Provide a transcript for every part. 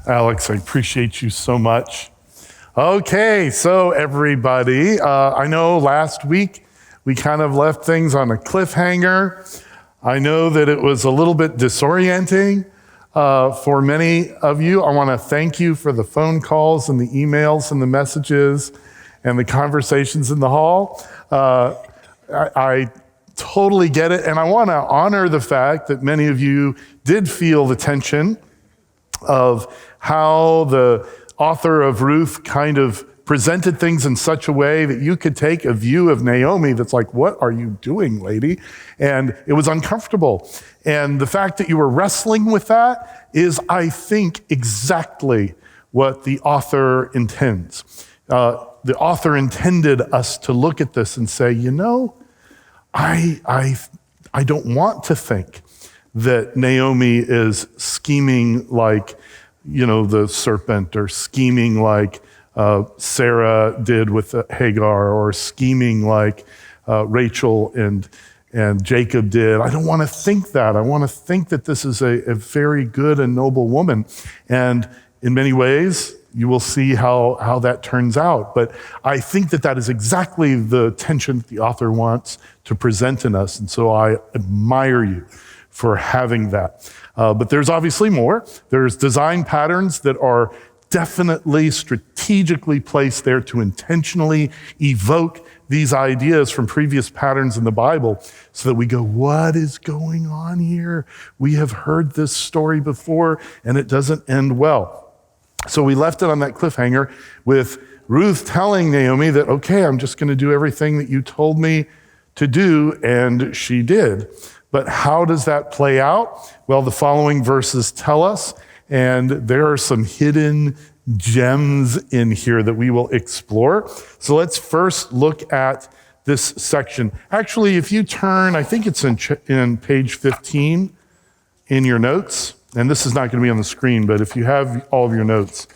Alex, I appreciate you so much. Okay, so everybody, I know last week we kind of left things on a cliffhanger. I know that it was a little bit disorienting for many of you. I want to thank you for the phone calls and the emails and the messages and the conversations in the hall. I totally get it, and I want to honor the fact that many of you did feel the tension of how the author of Ruth kind of presented things in such a way that you could take a view of Naomi that's like, what are you doing, lady? And it was uncomfortable. And the fact that you were wrestling with that is, I think, exactly what the author intends. The author intended us to look at this and say, you know, I don't want to think that Naomi is scheming like, you know, the serpent, or scheming like Sarah did with Hagar, or scheming like Rachel and Jacob did. I don't want to think that. I want to think that this is a very good and noble woman. And in many ways, you will see how that turns out. But I think that is exactly the tension that the author wants to present in us. And so I admire you for having that. But there's obviously more. There's design patterns that are definitely strategically placed there to intentionally evoke these ideas from previous patterns in the Bible so that we go, what is going on here? We have heard this story before and it doesn't end well. So we left it on that cliffhanger with Ruth telling Naomi that, okay, I'm just going to do everything that you told me to do, and she did. But how does that play out? Well, the following verses tell us, and there are some hidden gems in here that we will explore. So let's first look at this section. Actually, if you turn, I think it's in page 15 in your notes, and this is not going to be on the screen, but if you have all of your notes,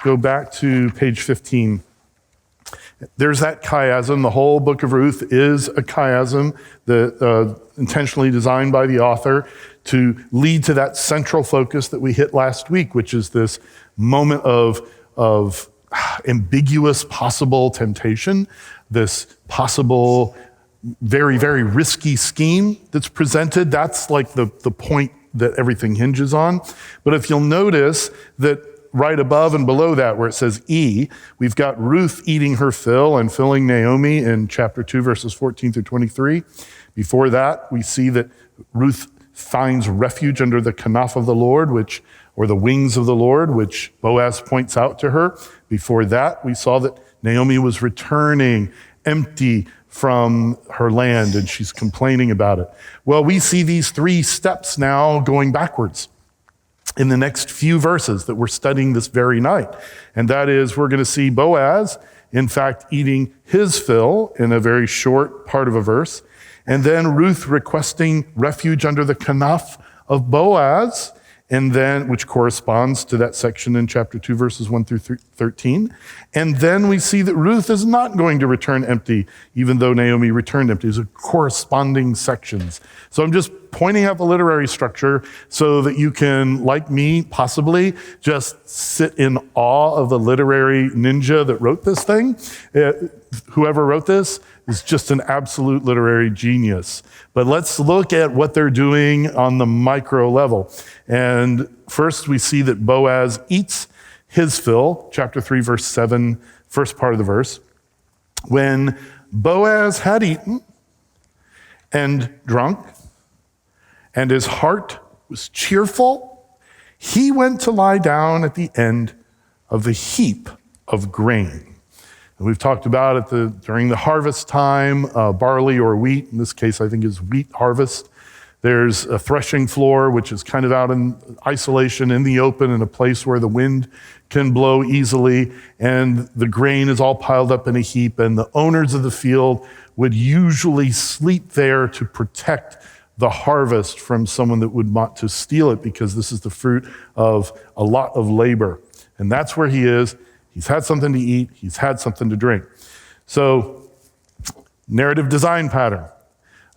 go back to page 15. There's that chiasm. The whole book of Ruth is a chiasm that intentionally designed by the author to lead to that central focus that we hit last week, which is this moment of ambiguous possible temptation, this possible very, very risky scheme that's presented. That's like the point that everything hinges on. But if you'll notice that right above and below that, where it says E, we've got Ruth eating her fill and filling Naomi in chapter 2, verses 14 through 23. Before that, we see that Ruth finds refuge under the kanaf of the Lord, or the wings of the Lord, which Boaz points out to her. Before that, we saw that Naomi was returning empty from her land, and she's complaining about it. Well, we see these three steps now going backwards in the next few verses that we're studying this very night. And that is, we're going to see Boaz, in fact, eating his fill in a very short part of a verse, and then Ruth requesting refuge under the kanaf of Boaz, and then, which corresponds to that section in chapter 2, verses 1 through 13. And then we see that Ruth is not going to return empty, even though Naomi returned empty. These are corresponding sections. So I'm just pointing out the literary structure so that you can, like me, possibly just sit in awe of the literary ninja that wrote this thing. Whoever wrote this is just an absolute literary genius. But let's look at what they're doing on the micro level. And first we see that Boaz eats his fill, chapter 3, verse 7, first part of the verse. When Boaz had eaten and drunk, and his heart was cheerful, he went to lie down at the end of the heap of grain. And we've talked about it during the harvest time, barley or wheat, in this case I think is wheat harvest. There's a threshing floor, which is kind of out in isolation in the open in a place where the wind can blow easily, and the grain is all piled up in a heap, and the owners of the field would usually sleep there to protect the harvest from someone that would want to steal it, because this is the fruit of a lot of labor. And that's where he is. He's had something to eat. He's had something to drink. So, narrative design pattern.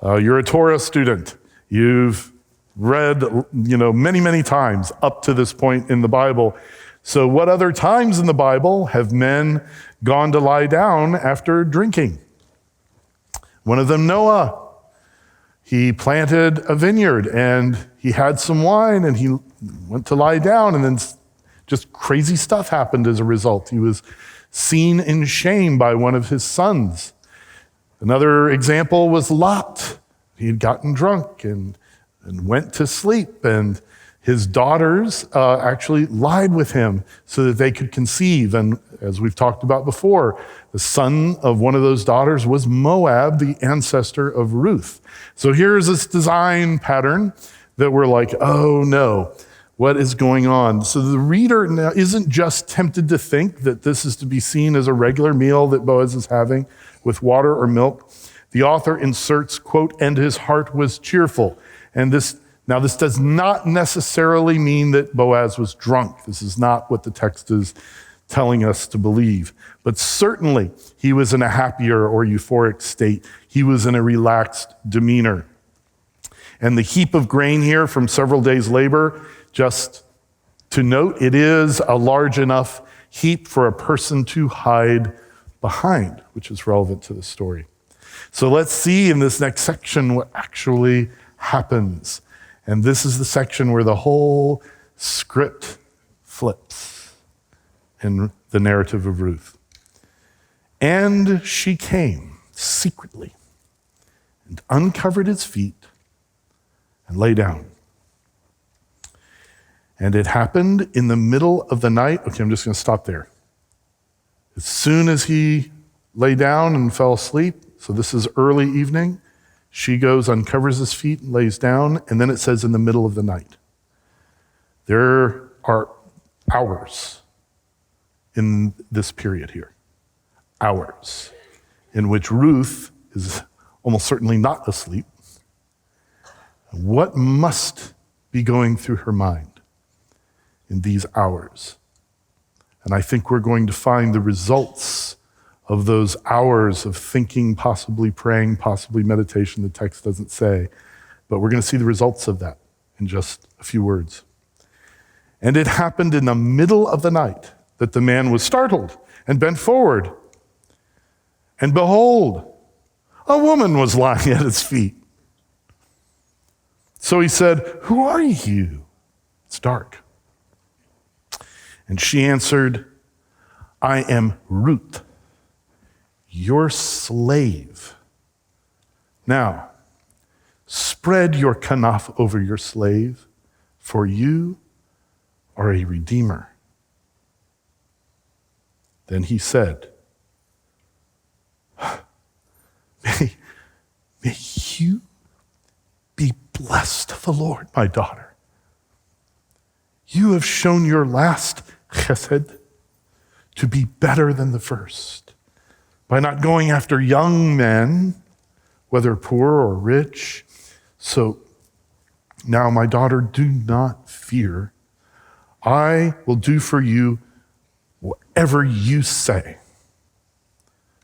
You're a Torah student. You've read, many, many times up to this point in the Bible. So what other times in the Bible have men gone to lie down after drinking? One of them, Noah. He planted a vineyard and he had some wine and he went to lie down, and then just crazy stuff happened as a result. He was seen in shame by one of his sons. Another example was Lot. He had gotten drunk and went to sleep, and his daughters actually lied with him so that they could conceive. And as we've talked about before, the son of one of those daughters was Moab, the ancestor of Ruth. So here's this design pattern that we're like, oh no, what is going on? So the reader now isn't just tempted to think that this is to be seen as a regular meal that Boaz is having with water or milk. The author inserts, quote, "and his heart was cheerful." And this does not necessarily mean that Boaz was drunk. This is not what the text is telling us to believe. But certainly he was in a happier or euphoric state. He was in a relaxed demeanor. And the heap of grain here from several days' labor, just to note, it is a large enough heap for a person to hide behind, which is relevant to the story. So let's see in this next section what actually happens. And this is the section where the whole script flips in the narrative of Ruth. And she came secretly and uncovered his feet and lay down. And it happened in the middle of the night. Okay, I'm just going to stop there. As soon as he lay down and fell asleep, so this is early evening, she goes, uncovers his feet, and lays down, and then it says in the middle of the night. There are hours in this period here, hours in which Ruth is almost certainly not asleep. What must be going through her mind in these hours? And I think we're going to find the results of those hours of thinking, possibly praying, possibly meditation. The text doesn't say, but we're going to see the results of that in just a few words. And it happened in the middle of the night that the man was startled and bent forward. And behold, a woman was lying at his feet. So he said, "Who are you?" It's dark. And she answered, "I am Ruth, your slave. Now, spread your kanaf over your slave, for you are a redeemer." Then he said, May you be blessed of the Lord, my daughter. You have shown your last chesed to be better than the first, by not going after young men, whether poor or rich. So now, my daughter, do not fear. I will do for you whatever you say.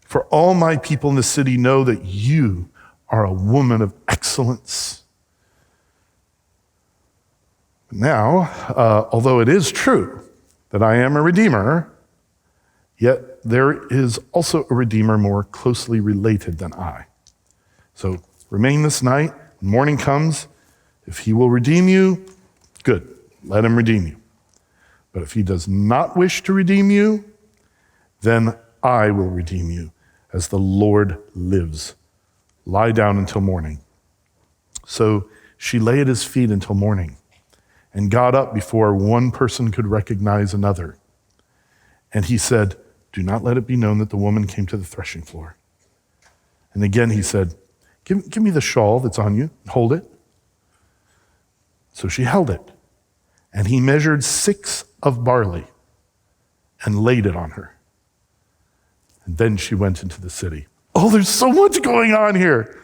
For all my people in the city know that you are a woman of excellence. Now, although it is true that I am a redeemer, yet there is also a redeemer more closely related than I. So remain this night. When morning comes, if he will redeem you, good, let him redeem you. But if he does not wish to redeem you, then I will redeem you, as the Lord lives. Lie down until morning. So she lay at his feet until morning and got up before one person could recognize another. And he said, "Do not let it be known that the woman came to the threshing floor." And again he said, Give me the shawl that's on you, hold it. So she held it. And he measured 6 of barley and laid it on her. And then she went into the city. Oh, there's so much going on here.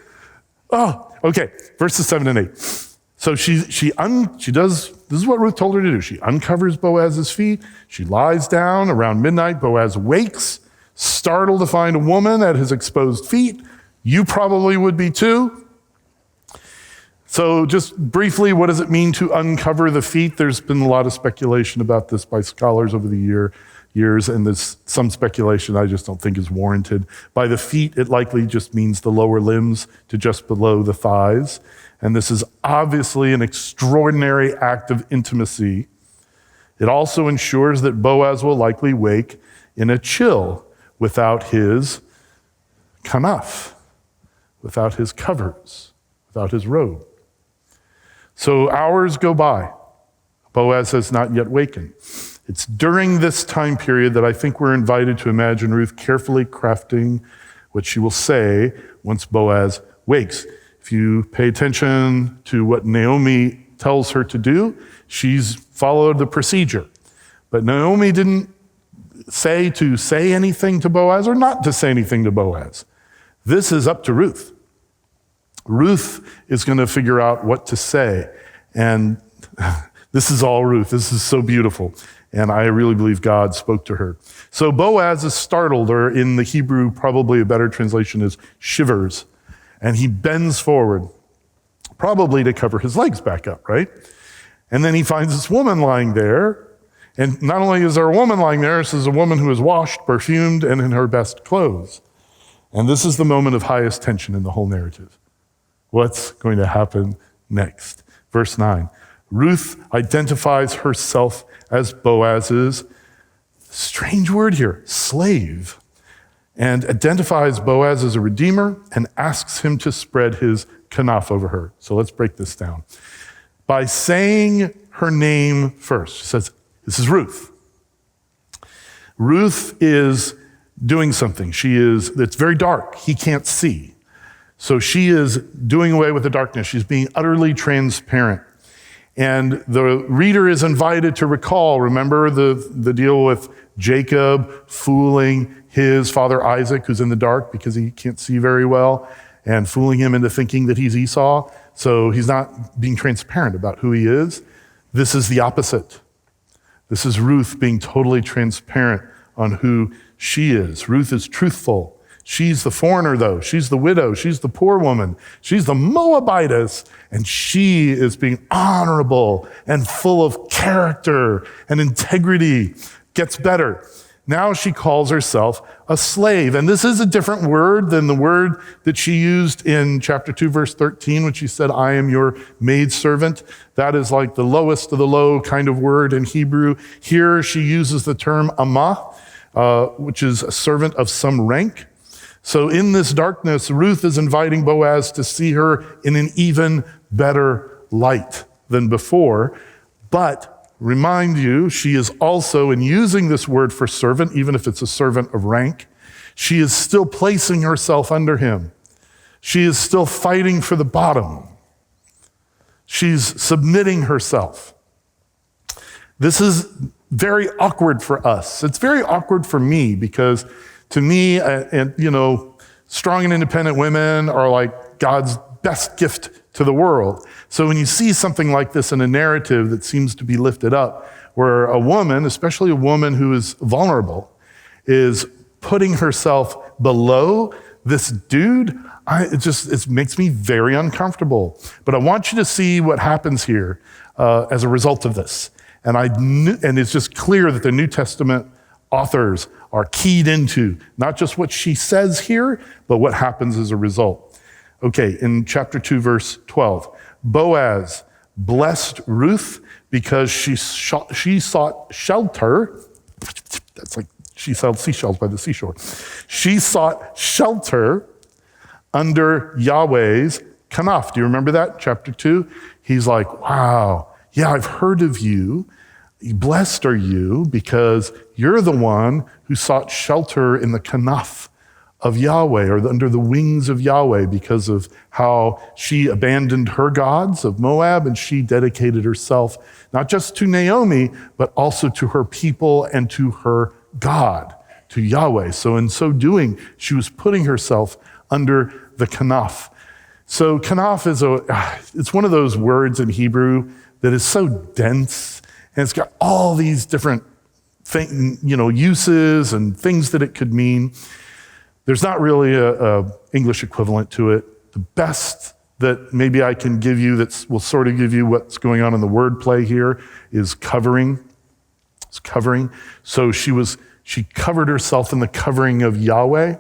Oh, okay, verses 7 and 8. So she does, this is what Ruth told her to do. She uncovers Boaz's feet. She lies down around midnight. Boaz wakes, startled to find a woman at his exposed feet. You probably would be too. So just briefly, what does it mean to uncover the feet? There's been a lot of speculation about this by scholars over the years, and there's some speculation I just don't think is warranted. By the feet, it likely just means the lower limbs to just below the thighs. And this is obviously an extraordinary act of intimacy. It also ensures that Boaz will likely wake in a chill without his kanaf, without his covers, without his robe. So hours go by. Boaz has not yet wakened. It's during this time period that I think we're invited to imagine Ruth carefully crafting what she will say once Boaz wakes. If you pay attention to what Naomi tells her to do, she's followed the procedure. But Naomi didn't say to say anything to Boaz or not to say anything to Boaz. This is up to Ruth. Ruth is going to figure out what to say. And this is all Ruth. This is so beautiful. And I really believe God spoke to her. So Boaz is startled, or in the Hebrew, probably a better translation is shivers. And he bends forward, probably to cover his legs back up, right? And then he finds this woman lying there. And not only is there a woman lying there, this is a woman who is washed, perfumed, and in her best clothes. And this is the moment of highest tension in the whole narrative. What's going to happen next? Verse 9. Ruth identifies herself as Boaz's, strange word here, slave, and identifies Boaz as a redeemer and asks him to spread his kanaf over her. So let's break this down. By saying her name first, she says, this is Ruth. Ruth is doing something. It's very dark. He can't see. So she is doing away with the darkness. She's being utterly transparent. And the reader is invited to recall, remember the deal with Jacob fooling his father Isaac, who's in the dark because he can't see very well, and fooling him into thinking that he's Esau. So he's not being transparent about who he is. This is the opposite. This is Ruth being totally transparent on who she is. Ruth is truthful. She's the foreigner, though. She's the widow. She's the poor woman. She's the Moabitess. And she is being honorable and full of character and integrity. Gets better. Now she calls herself a slave. And this is a different word than the word that she used in chapter 2, verse 13, when she said, I am your maidservant. That is like the lowest of the low kind of word in Hebrew. Here she uses the term amah, which is a servant of some rank. So in this darkness, Ruth is inviting Boaz to see her in an even better light than before. But remind you, she is also, in using this word for servant, even if it's a servant of rank, she is still placing herself under him. She is still fighting for the bottom. She's submitting herself. This is very awkward for us. It's very awkward for me because to me, strong and independent women are like God's best gift to the world. So when you see something like this in a narrative that seems to be lifted up, where a woman, especially a woman who is vulnerable, is putting herself below this dude, it makes me very uncomfortable. But I want you to see what happens here as a result of this. And it's just clear that the New Testament authors are keyed into not just what she says here, but what happens as a result. Okay, in chapter 2, verse 12, Boaz blessed Ruth because she sought shelter. That's like she sold seashells by the seashore. She sought shelter under Yahweh's kanaf. Do you remember that? Chapter 2? He's like, wow, yeah, I've heard of you. Blessed are you because you're the one who sought shelter in the kanaf of Yahweh, or under the wings of Yahweh, because of how she abandoned her gods of Moab and she dedicated herself not just to Naomi, but also to her people and to her God, to Yahweh. So in so doing, she was putting herself under the kanaf. So kanaf it's one of those words in Hebrew that is so dense. And it's got all these different uses and things that it could mean. There's not really a English equivalent to it. The best that maybe I can give you that will sort of give you what's going on in the wordplay here is covering. It's covering. So she covered herself in the covering of Yahweh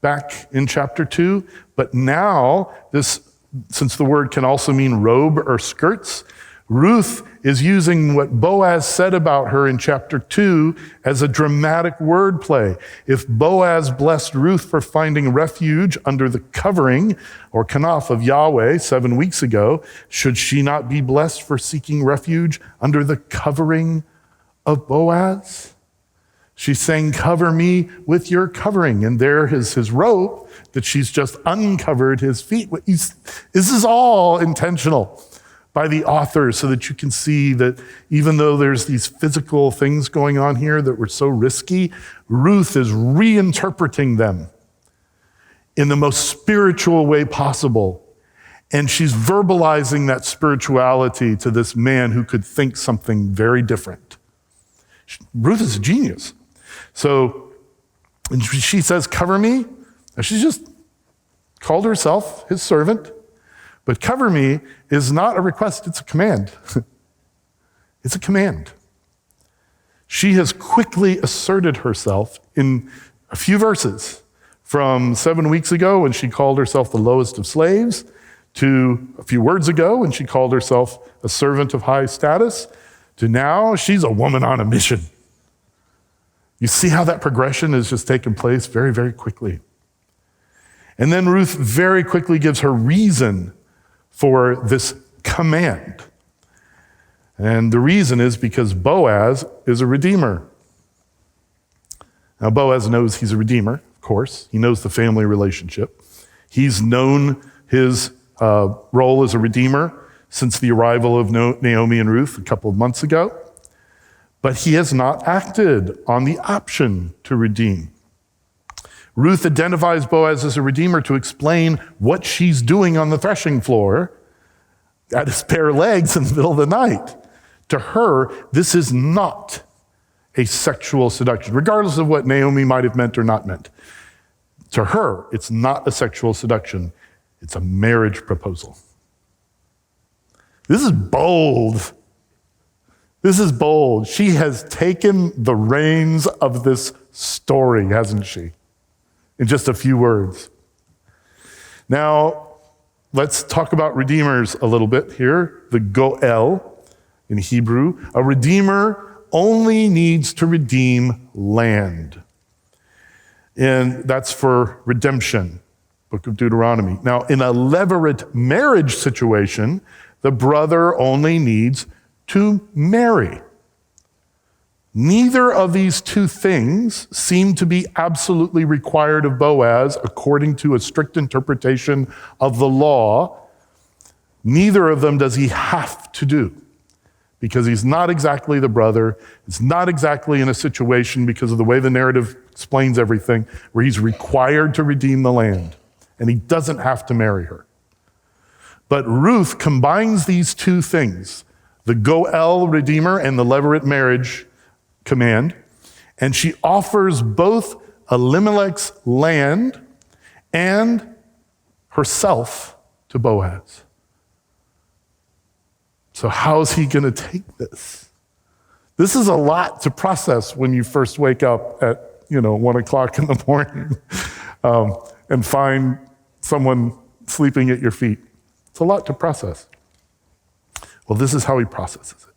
back in chapter 2. But now, since the word can also mean robe or skirts, Ruth is using what Boaz said about her in chapter 2 as a dramatic wordplay. If Boaz blessed Ruth for finding refuge under the covering or kanaf of Yahweh 7 weeks ago, should she not be blessed for seeking refuge under the covering of Boaz? She's saying, cover me with your covering. And there is his robe that she's just uncovered his feet. This is all intentional by the author so that you can see that even though there's these physical things going on here that were so risky, Ruth is reinterpreting them in the most spiritual way possible. And she's verbalizing that spirituality to this man who could think something very different. Ruth is a genius. So and she says, cover me. She just called herself his servant. But cover me is not a request, it's a command. It's a command. She has quickly asserted herself in a few verses from 7 weeks ago when she called herself the lowest of slaves to a few words ago when she called herself a servant of high status to now she's a woman on a mission. You see how that progression has just taken place very, very quickly. And then Ruth very quickly gives her reason for this command. And the reason is because Boaz is a redeemer. Now, Boaz knows he's a redeemer, of course. He knows the family relationship. He's known his role as a redeemer since the arrival of Naomi and Ruth a couple of months ago. But he has not acted on the option to redeem. Ruth identifies Boaz as a redeemer to explain what she's doing on the threshing floor at his bare legs in the middle of the night. To her, this is not a sexual seduction, regardless of what Naomi might have meant or not meant. To her, it's not a sexual seduction. It's a marriage proposal. This is bold. This is bold. She has taken the reins of this story, hasn't she? In just a few words. Now, let's talk about redeemers a little bit here. The goel in Hebrew. A redeemer only needs to redeem land. And that's for redemption, Book of Deuteronomy. Now, in a levirate marriage situation, the brother only needs to marry. Neither of these two things seem to be absolutely required of Boaz according to a strict interpretation of the law. Neither of them does he have to do because he's not exactly the brother. It's not exactly in a situation because of the way the narrative explains everything where he's required to redeem the land and he doesn't have to marry her. But Ruth combines these two things, the goel redeemer and the levirate marriage command, and she offers both Elimelech's land and herself to Boaz. So how's he going to take this? This is a lot to process when you first wake up at 1 o'clock in the morning and find someone sleeping at your feet. It's a lot to process. Well, this is how he processes it.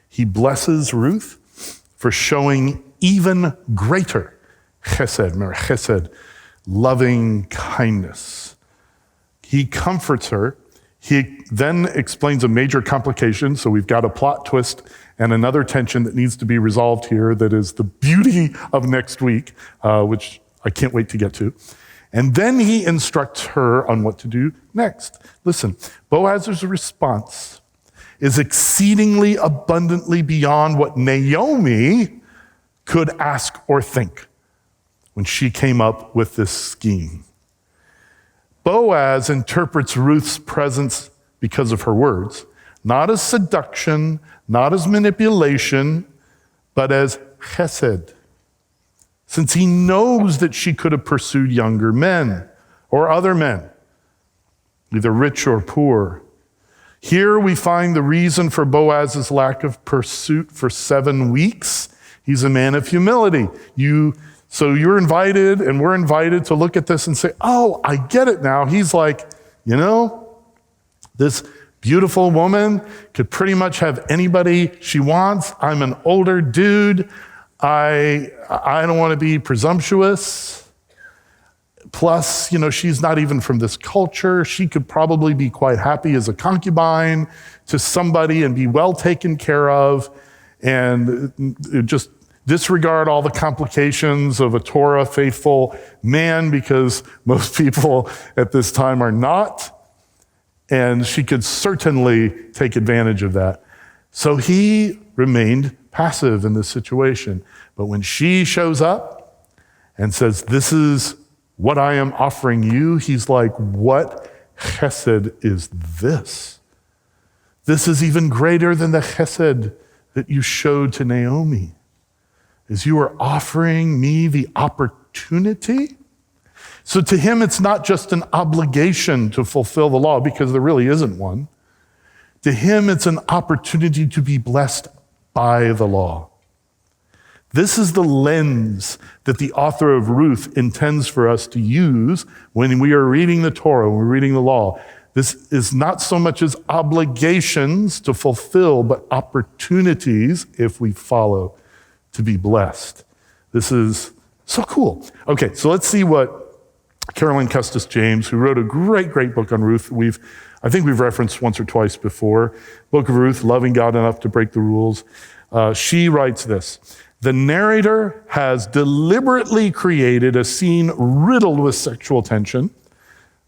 He blesses Ruth for showing even greater chesed, loving kindness. He comforts her. He then explains a major complication. So we've got a plot twist and another tension that needs to be resolved here that is the beauty of next week, which I can't wait to get to. And then he instructs her on what to do next. Listen, Boaz's response is exceedingly abundantly beyond what Naomi could ask or think when she came up with this scheme. Boaz interprets Ruth's presence because of her words, not as seduction, not as manipulation, but as chesed. Since he knows that she could have pursued younger men or other men. either rich or poor. Here we find the reason for Boaz's lack of pursuit for 7 weeks. He's a man of humility. So you're invited, and we're invited to look at this and say, oh, I get it now. He's like, this beautiful woman could pretty much have anybody she wants. I'm an older dude. I don't want to be presumptuous. Plus, she's not even from this culture. She could probably be quite happy as a concubine to somebody and be well taken care of, and just disregard all the complications of a Torah faithful man, because most people at this time are not. And she could certainly take advantage of that. So he remained passive in this situation. But when she shows up and says, this is what I am offering you, he's like, what chesed is this? This is even greater than the chesed that you showed to Naomi. Is you are offering me the opportunity. So to him, it's not just an obligation to fulfill the law, because there really isn't one. To him, it's an opportunity to be blessed by the law. This is the lens that the author of Ruth intends for us to use when we are reading the Torah, when we're reading the law. This is not so much as obligations to fulfill, but opportunities, if we follow, to be blessed. This is so cool. Okay, so let's see what Carolyn Custis James, who wrote a great, great book on Ruth, I think we've referenced once or twice before, Book of Ruth, Loving God Enough to Break the Rules. She writes this: the narrator has deliberately created a scene riddled with sexual tension,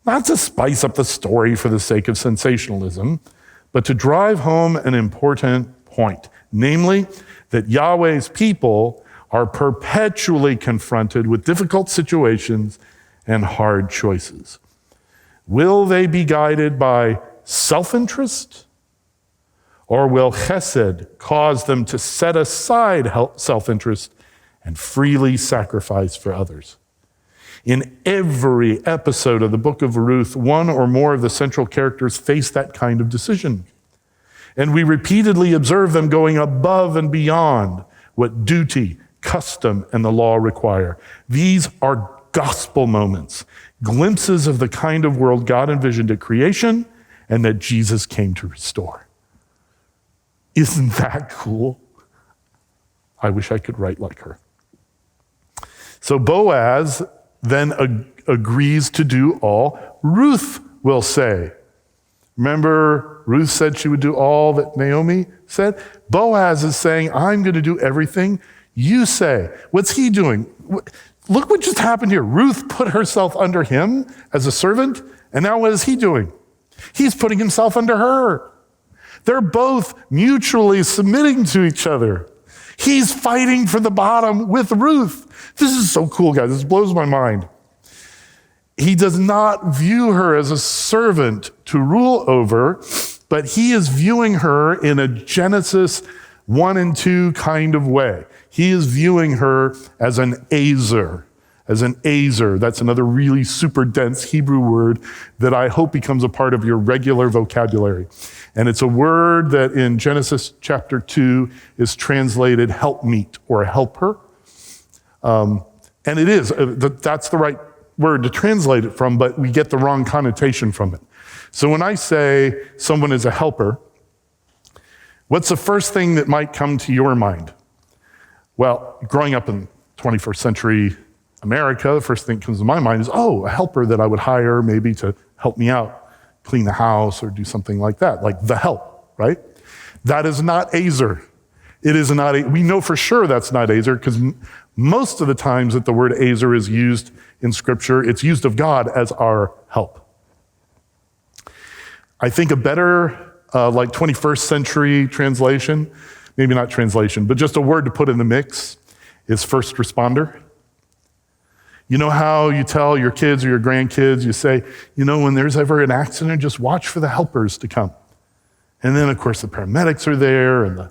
not to spice up the story for the sake of sensationalism, but to drive home an important point, namely that Yahweh's people are perpetually confronted with difficult situations and hard choices. Will they be guided by self-interest, or will chesed cause them to set aside self-interest and freely sacrifice for others? In every episode of the book of Ruth, one or more of the central characters face that kind of decision. And we repeatedly observe them going above and beyond what duty, custom, and the law require. These are gospel moments, glimpses of the kind of world God envisioned at creation and that Jesus came to restore. Isn't that cool? I wish I could write like her. So Boaz then agrees to do all Ruth will say. Remember, Ruth said she would do all that Naomi said? Boaz is saying, I'm going to do everything you say. What's he doing? Look what just happened here. Ruth put herself under him as a servant, and now what is he doing? He's putting himself under her. They're both mutually submitting to each other. He's fighting for the bottom with Ruth. This is so cool, guys. This blows my mind. He does not view her as a servant to rule over, but he is viewing her in a Genesis 1 and 2 kind of way. He is viewing her as an azer. That's another really super dense Hebrew word that I hope becomes a part of your regular vocabulary. And it's a word that in Genesis chapter 2 is translated helpmeet or helper. And it is, that's the right word to translate it from, but we get the wrong connotation from it. So when I say someone is a helper, what's the first thing that might come to your mind? Well, growing up in 21st century America, the first thing that comes to my mind is, a helper that I would hire maybe to help me out, clean the house or do something like that, like the help, right? That is not azer. It is not, we know for sure that's not azer because most of the times that the word azer is used in Scripture, it's used of God as our help. I think a better, 21st century translation, maybe not translation, but just a word to put in the mix is first responder. You know how you tell your kids or your grandkids, you say, when there's ever an accident, just watch for the helpers to come. And then, of course, the paramedics are there, and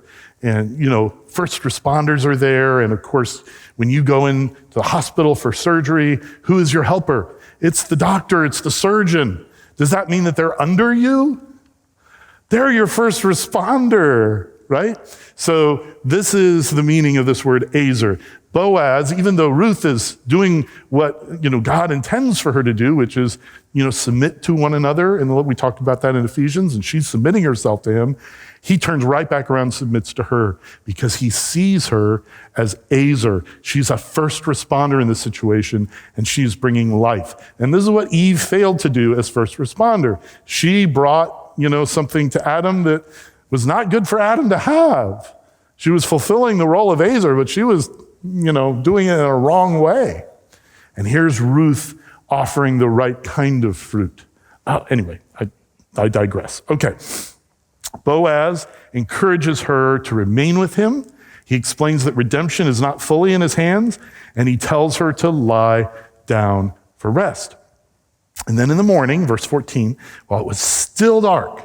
first responders are there. And of course, when you go into the hospital for surgery, who is your helper? It's the doctor, it's the surgeon. Does that mean that they're under you? They're your first responder, right? So this is the meaning of this word azer. Boaz, even though Ruth is doing what God intends for her to do, which is submit to one another, and we talked about that in Ephesians, and she's submitting herself to him, he turns right back around and submits to her because he sees her as azer. She's a first responder in this situation, and she's bringing life. And this is what Eve failed to do as first responder. She brought something to Adam that was not good for Adam to have. She was fulfilling the role of azer, but she was doing it in a wrong way. And here's Ruth offering the right kind of fruit. Anyway, I digress. Okay. Boaz encourages her to remain with him. He explains that redemption is not fully in his hands, and he tells her to lie down for rest. And then in the morning, verse 14, while it was still dark,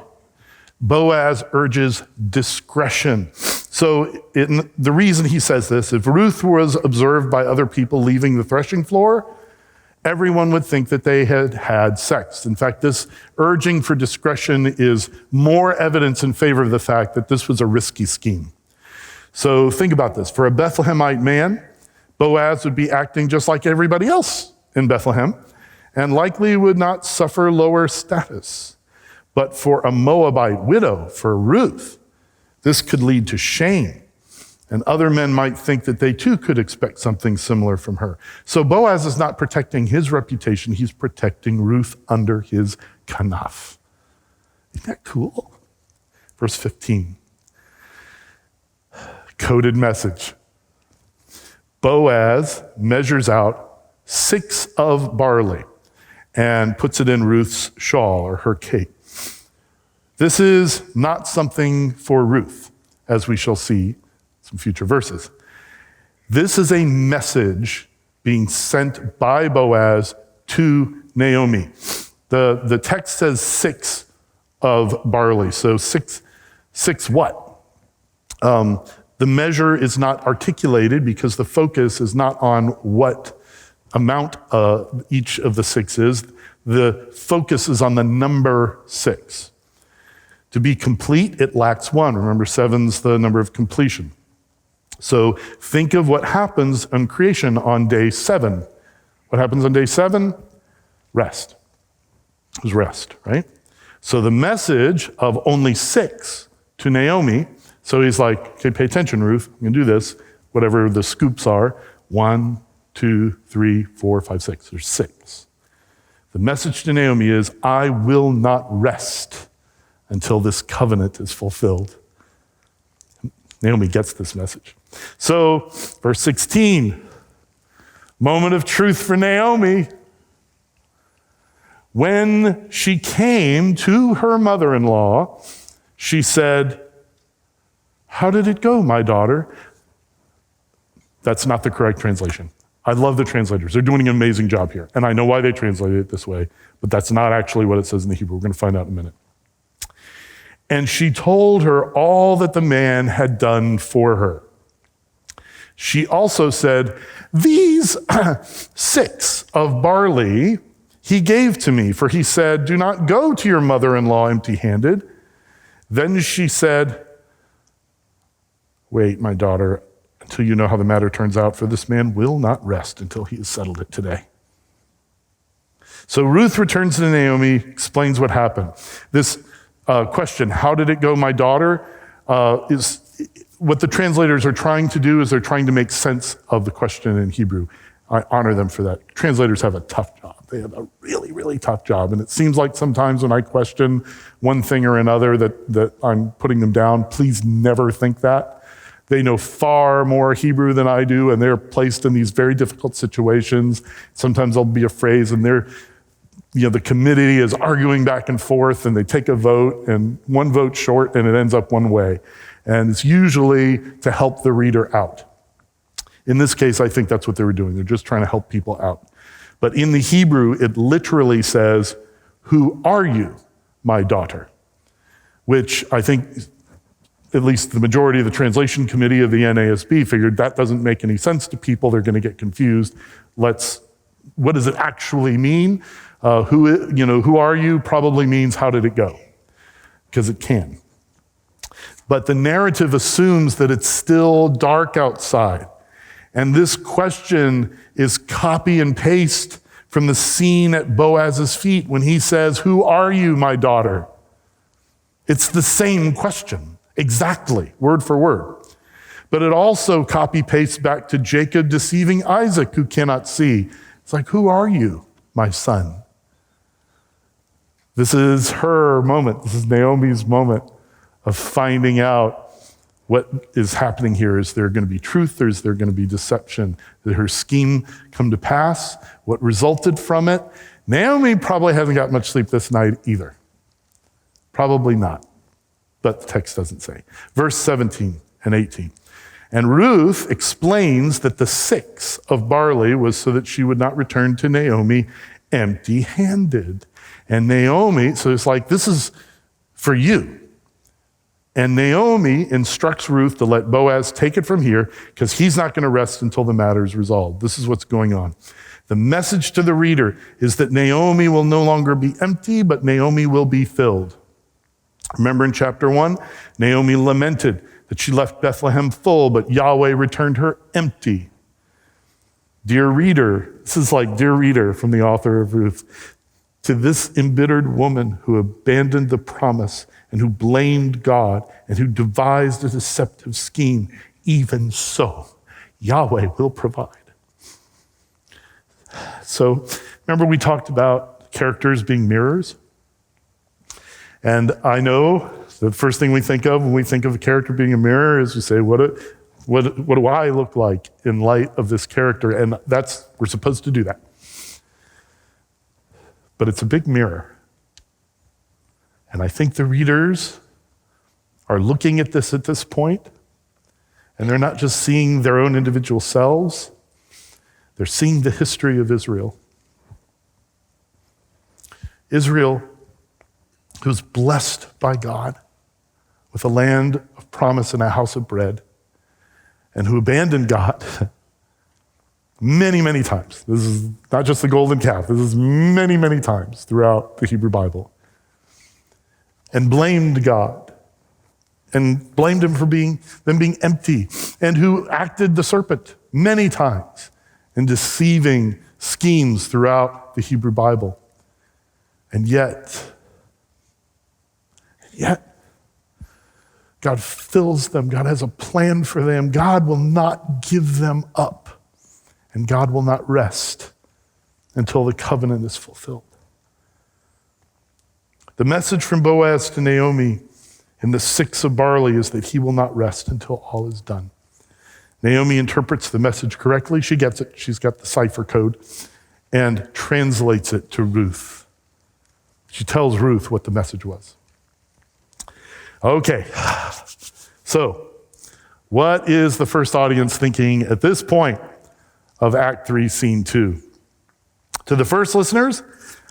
Boaz urges discretion. So the reason he says this, if Ruth was observed by other people leaving the threshing floor, everyone would think that they had had sex. In fact, this urging for discretion is more evidence in favor of the fact that this was a risky scheme. So think about this. For a Bethlehemite man, Boaz would be acting just like everybody else in Bethlehem and likely would not suffer lower status. But for a Moabite widow, for Ruth, this could lead to shame. And other men might think that they too could expect something similar from her. So Boaz is not protecting his reputation, he's protecting Ruth under his kanaf. Isn't that cool? Verse 15. Coded message. Boaz measures out 6 of barley and puts it in Ruth's shawl or her cape. This is not something for Ruth, as we shall see some future verses. This is a message being sent by Boaz to Naomi. The text says 6 of barley, so six what? The measure is not articulated because the focus is not on what amount each of the 6 is. The focus is on the number 6. To be complete, it lacks 1. Remember, 7's the number of completion. So think of what happens on creation on day 7. What happens on day 7? Rest. It was rest, right? So the message of only 6 to Naomi, so he's like, okay, pay attention, Ruth, I'm gonna do this, whatever the scoops are, 1, 2, 3, 4, 5, 6, there's 6. The message to Naomi is, I will not rest until this covenant is fulfilled. Naomi gets this message. So, verse 16, moment of truth for Naomi. When she came to her mother-in-law, she said, how did it go, my daughter? That's not the correct translation. I love the translators. They're doing an amazing job here. And I know why they translated it this way, but that's not actually what it says in the Hebrew. We're going to find out in a minute. And she told her all that the man had done for her. She also said, these 6 of barley he gave to me, for he said, do not go to your mother-in-law empty-handed. Then she said, wait, my daughter, until you know how the matter turns out, for this man will not rest until he has settled it today. So Ruth returns to Naomi, explains what happened. This question, how did it go, my daughter, is what the translators are trying to do is they're trying to make sense of the question in Hebrew. I honor them for that. Translators have a tough job. They have a really, really tough job. And it seems like sometimes when I question one thing or another that I'm putting them down, please never think that. They know far more Hebrew than I do, and they're placed in these very difficult situations. Sometimes there'll be a phrase and the committee is arguing back and forth, and they take a vote, and one vote short, and it ends up one way. And it's usually to help the reader out. In this case, I think that's what they were doing. They're just trying to help people out. But in the Hebrew, it literally says, who are you, my daughter? Which I think, at least the majority of the translation committee of the NASB figured that doesn't make any sense to people. They're going to get confused. Let's what does it actually mean? Who are you probably means how did it go? Because it can. But the narrative assumes that it's still dark outside. And this question is copy and paste from the scene at Boaz's feet when he says, "Who are you, my daughter?" It's the same question, exactly, word for word. But it also copy pastes back to Jacob deceiving Isaac, who cannot see. It's like, "Who are you, my son?" This is her moment. This is Naomi's moment of finding out what is happening here. Is there going to be truth, or is there going to be deception? Did her scheme come to pass? What resulted from it? Naomi probably hasn't got much sleep this night either. Probably not, but the text doesn't say. Verse 17 and 18. And Ruth explains that the 6 of barley was so that she would not return to Naomi empty-handed. And Naomi, so it's like, this is for you. And Naomi instructs Ruth to let Boaz take it from here because he's not going to rest until the matter is resolved. This is what's going on. The message to the reader is that Naomi will no longer be empty, but Naomi will be filled. Remember in chapter 1, Naomi lamented that she left Bethlehem full, but Yahweh returned her empty. Dear reader, this is like dear reader from the author of Ruth. To this embittered woman who abandoned the promise and who blamed God and who devised a deceptive scheme, even so, Yahweh will provide. So, remember we talked about characters being mirrors? And I know the first thing we think of when we think of a character being a mirror is we say, what do I look like in light of this character? And we're supposed to do that. But it's a big mirror. And I think the readers are looking at this point, and they're not just seeing their own individual selves, they're seeing the history of Israel. Israel, who was blessed by God with a land of promise and a house of bread, and who abandoned God many, many times. This is not just the golden calf. This is many, many times throughout the Hebrew Bible. And blamed God. And blamed him for them being empty. And who acted the serpent many times in deceiving schemes throughout the Hebrew Bible. And yet, God fills them. God has a plan for them. God will not give them up. And God will not rest until the covenant is fulfilled. The message from Boaz to Naomi in the 6 of barley is that he will not rest until all is done. Naomi interprets the message correctly. She gets it. She's got the cipher code and translates it to Ruth. She tells Ruth what the message was. Okay, so what is the first audience thinking at this point of Act 3, Scene 2? To the first listeners,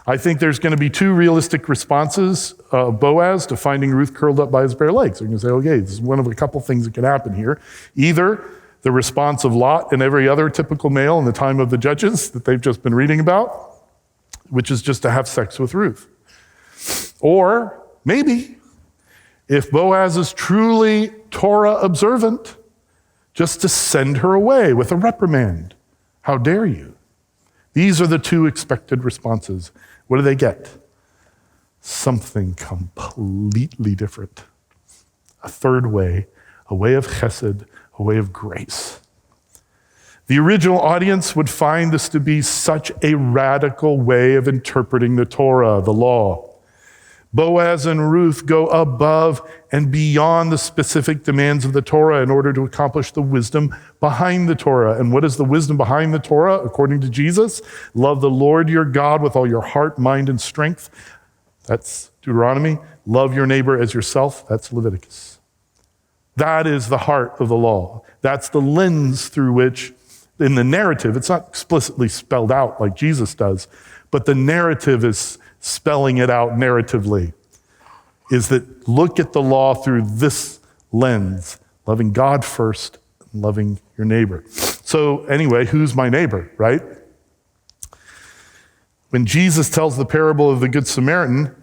I think there's going to be 2 realistic responses of Boaz to finding Ruth curled up by his bare legs. They're going to say, okay, this is one of a couple things that can happen here. Either the response of Lot and every other typical male in the time of the judges that they've just been reading about, which is just to have sex with Ruth. Or maybe, if Boaz is truly Torah observant, just to send her away with a reprimand. How dare you? These are the 2 expected responses. What do they get? Something completely different. A third way, a way of chesed, a way of grace. The original audience would find this to be such a radical way of interpreting the Torah, the law. Boaz and Ruth go above and beyond the specific demands of the Torah in order to accomplish the wisdom behind the Torah. And what is the wisdom behind the Torah, according to Jesus? Love the Lord your God with all your heart, mind, and strength. That's Deuteronomy. Love your neighbor as yourself. That's Leviticus. That is the heart of the law. That's the lens through which, in the narrative, it's not explicitly spelled out like Jesus does, but the narrative is spelling it out narratively, is that look at the law through this lens, loving God first and loving your neighbor. So anyway, who's my neighbor, right? when Jesus tells the parable of the Good Samaritan,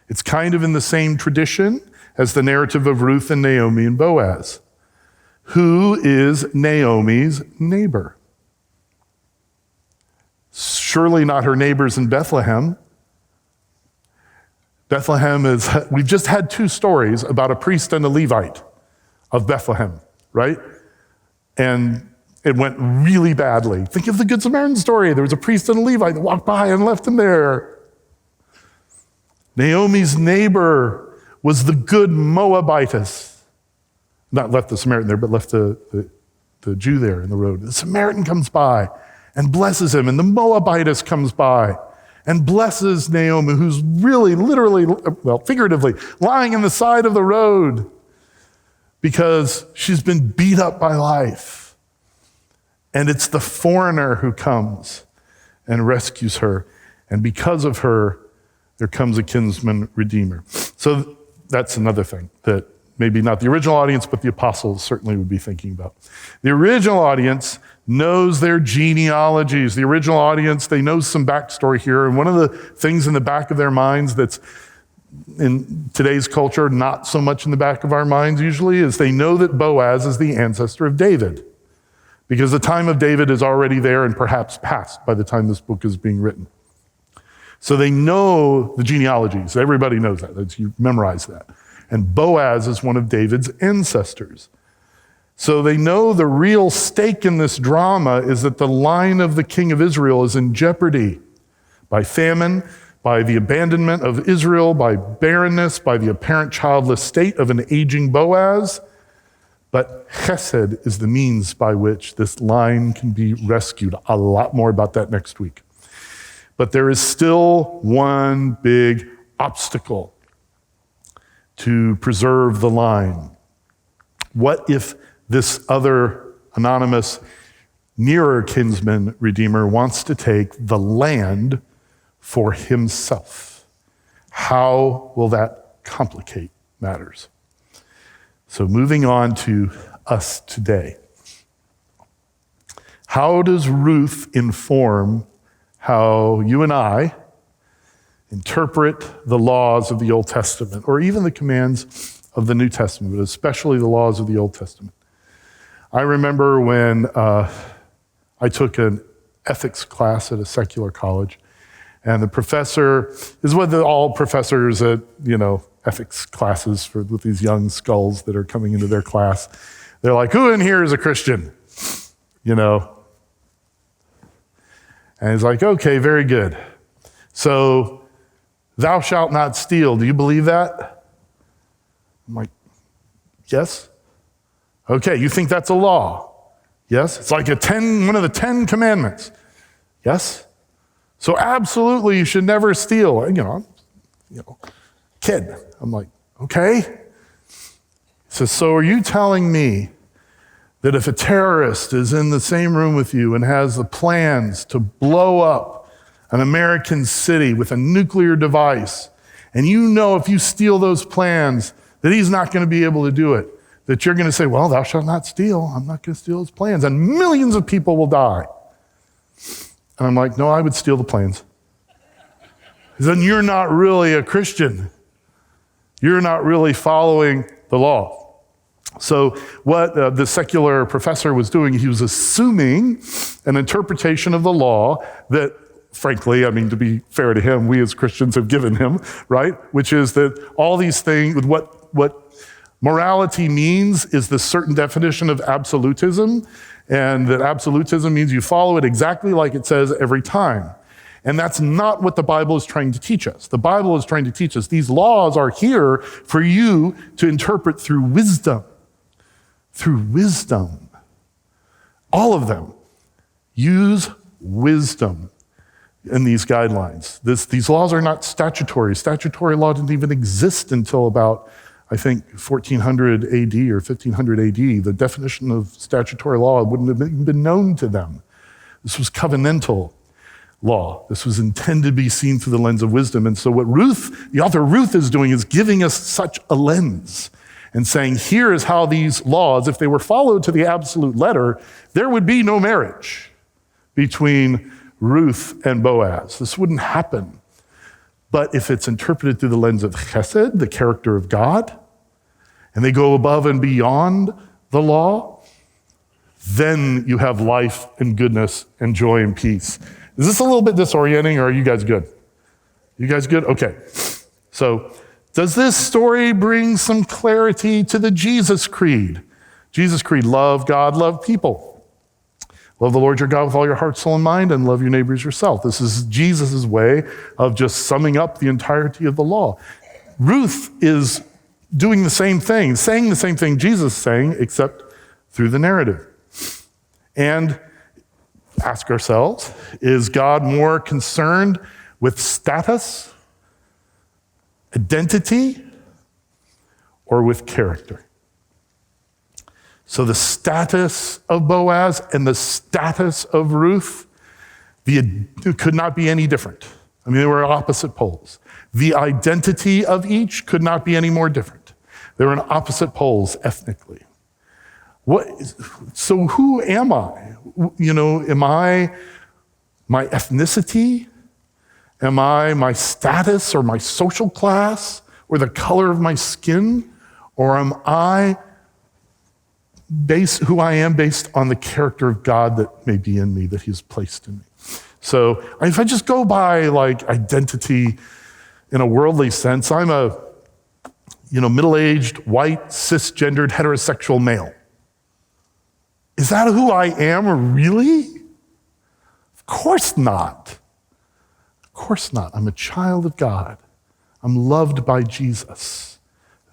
it's kind of in the same tradition as the narrative of Ruth and Naomi and Boaz. Who is Naomi's neighbor? Surely not her neighbors in Bethlehem. Bethlehem is, we've just had two stories about a priest and a Levite of Bethlehem, right? And it went really badly. Think of the Good Samaritan story. There was a priest and a Levite that walked by and left him there. Naomi's neighbor was the good Moabitess. Not left the Samaritan there, but left the Jew there in the road. The Samaritan comes by and blesses him, and the Moabitess comes by and blesses Naomi, who's really, literally, well, figuratively, lying in the side of the road because she's been beat up by life. And it's the foreigner who comes and rescues her. And because of her, there comes a kinsman redeemer. So that's another thing that maybe not the original audience, but the apostles certainly would be thinking about. The original audience knows their genealogies. The original audience, they know some backstory here. And one of the things in the back of their minds that's in today's culture, not so much in the back of our minds usually, is they know that Boaz is the ancestor of David. Because the time of David is already there and perhaps past by the time this book is being written. So they know the genealogies. Everybody knows that. You memorize that. And Boaz is one of David's ancestors. So they know the real stake in this drama is that the line of the king of Israel is in jeopardy by famine, by the abandonment of Israel, by barrenness, by the apparent childless state of an aging Boaz. But chesed is the means by which this line can be rescued. A lot more about that next week. But there is still one big obstacle to preserve the line. What if this other anonymous nearer kinsman redeemer wants to take the land for himself? How will that complicate matters? So moving on to us today. How does Ruth inform how you and I interpret the laws of the Old Testament, or even the commands of the New Testament, but especially the laws of the Old Testament? I remember when I took an ethics class at a secular college, and the professor is what all professors at, ethics classes with these young skulls that are coming into their class. They're like, who in here is a Christian? And he's like, okay, very good. So, thou shalt not steal. Do you believe that? I'm like, yes. Okay, you think that's a law? Yes. It's like one of the 10 commandments. Yes. So absolutely you should never steal. Kid. I'm like, okay. He says, so are you telling me that if a terrorist is in the same room with you and has the plans to blow up an American city with a nuclear device, and if you steal those plans, that he's not going to be able to do it, that you're going to say, well, thou shalt not steal. I'm not going to steal his plans. And millions of people will die. And I'm like, no, I would steal the plans. Then you're not really a Christian. You're not really following the law. So what the secular professor was doing, he was assuming an interpretation of the law that, frankly, to be fair to him, we as Christians have given him, right? Which is that all these things, what morality means is the certain definition of absolutism, and that absolutism means you follow it exactly like it says every time. And that's not what the Bible is trying to teach us. The Bible is trying to teach us these laws are here for you to interpret through wisdom. Through wisdom. All of them. Use wisdom in these guidelines. These laws are not statutory. Statutory law didn't even exist until about, I think, 1400 AD or 1500 AD. The definition of statutory law wouldn't have even been known to them. This was covenantal law. This was intended to be seen through the lens of wisdom. And so what the author Ruth is doing is giving us such a lens and saying, here is how these laws, if they were followed to the absolute letter, there would be no marriage between Ruth and Boaz. This wouldn't happen. But if it's interpreted through the lens of chesed, the character of God, and they go above and beyond the law, then you have life and goodness and joy and peace. Is this a little bit disorienting, or are you guys good? You guys good? Okay. So, does this story bring some clarity to the Jesus Creed? Jesus Creed, love God, love people. Love the Lord your God with all your heart, soul, and mind, and love your neighbor as yourself. This is Jesus' way of just summing up the entirety of the law. Ruth is doing the same thing, saying the same thing Jesus is saying, except through the narrative. And ask ourselves, is God more concerned with status, identity, or with character? So the status of Boaz and the status of Ruth could not be any different. I mean, they were opposite poles. The identity of each could not be any more different. They were in opposite poles ethnically. So who am I? Am I my ethnicity? Am I my status or my social class or the color of my skin? Or am I who I am based on the character of God that may be in me, that he's placed in me? So if I just go by like identity in a worldly sense, I'm a middle-aged, white, cisgendered, heterosexual male. Is that who I am, really? Of course not. Of course not. I'm a child of God. I'm loved by Jesus.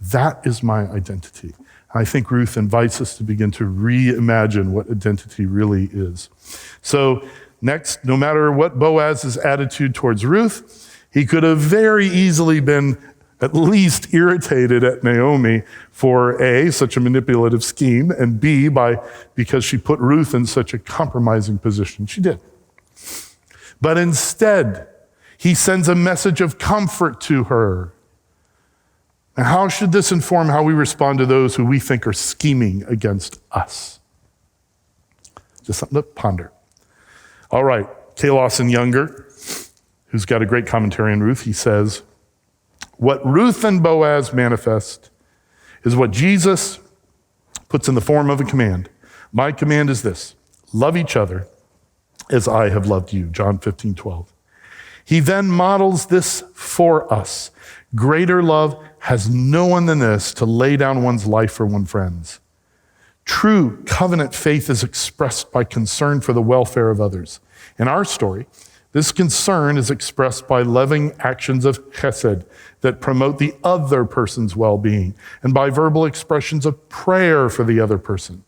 That is my identity. I think Ruth invites us to begin to reimagine what identity really is. So next, no matter what Boaz's attitude towards Ruth, he could have very easily been at least irritated at Naomi for A, such a manipulative scheme, and B, because she put Ruth in such a compromising position. She did. But instead, he sends a message of comfort to her. And how should this inform how we respond to those who we think are scheming against us? Just something to ponder. All right, K. Lawson Younger, who's got a great commentary on Ruth, he says, what Ruth and Boaz manifest is what Jesus puts in the form of a command. My command is this: love each other as I have loved you, John 15:12. He then models this for us. Greater love has no one than this, to lay down one's life for one's friends. True covenant faith is expressed by concern for the welfare of others. In our story, this concern is expressed by loving actions of chesed that promote the other person's well-being, and by verbal expressions of prayer for the other person.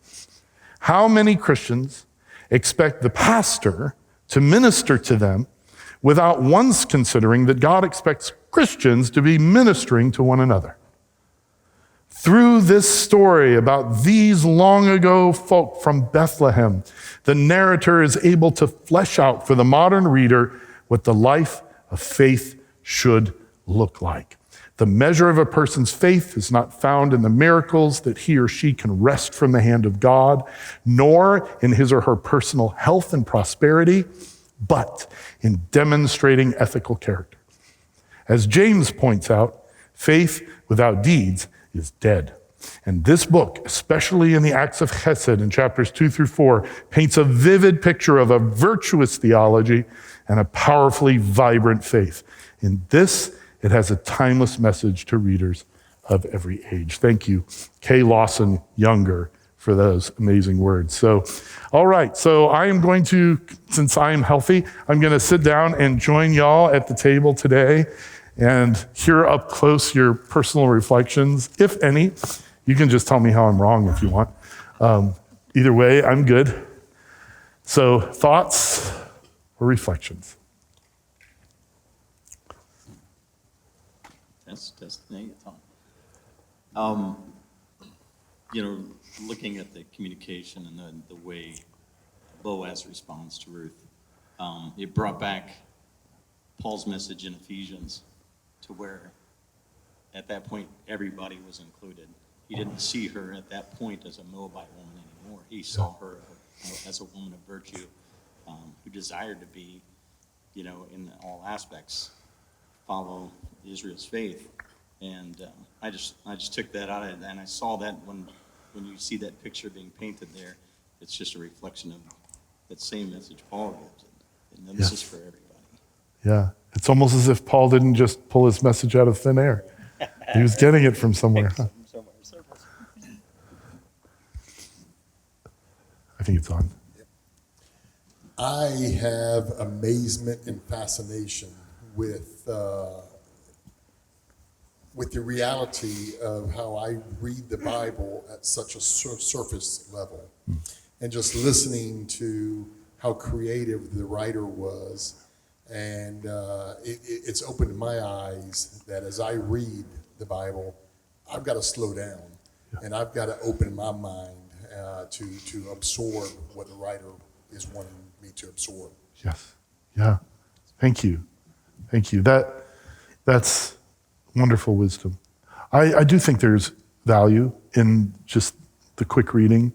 How many Christians expect the pastor to minister to them without once considering that God expects Christians to be ministering to one another? Through this story about these long ago folk from Bethlehem, the narrator is able to flesh out for the modern reader what the life of faith should look like. The measure of a person's faith is not found in the miracles that he or she can wrest from the hand of God, nor in his or her personal health and prosperity, but in demonstrating ethical character. As James points out, faith without deeds is dead. And this book, especially in the Acts of Chesed in chapters 2-4, paints a vivid picture of a virtuous theology and a powerfully vibrant faith. In this, it has a timeless message to readers of every age. Thank you, K. Lawson Younger, for those amazing words. So, all right, so I am going to, since I am healthy, I'm going to sit down and join y'all at the table today and hear up close your personal reflections, if any. You can just tell me how I'm wrong if you want. Either way, I'm good. So, thoughts or reflections? That's looking at the communication and the way Boaz responds to Ruth, it brought back Paul's message in Ephesians, to where at that point everybody was included. He didn't see her at that point as a Moabite woman anymore. He saw her as a woman of virtue. who desired to be, in all aspects, follow Israel's faith. And I just took that out of it, and I saw that when you see that picture being painted there, it's just a reflection of that same message Paul gives. And this is for everybody. Yeah. It's almost as if Paul didn't just pull his message out of thin air. He was getting it from somewhere. Huh? I think it's on. I have amazement and fascination with the reality of how I read the Bible at such a surface level, and just listening to how creative the writer was. And it's opened my eyes that as I read the Bible, I've got to slow down, and I've got to open my mind to absorb what the writer is wanting me to absorb. Yes. Yeah. Thank you. That's wonderful wisdom. I do think there's value in just the quick reading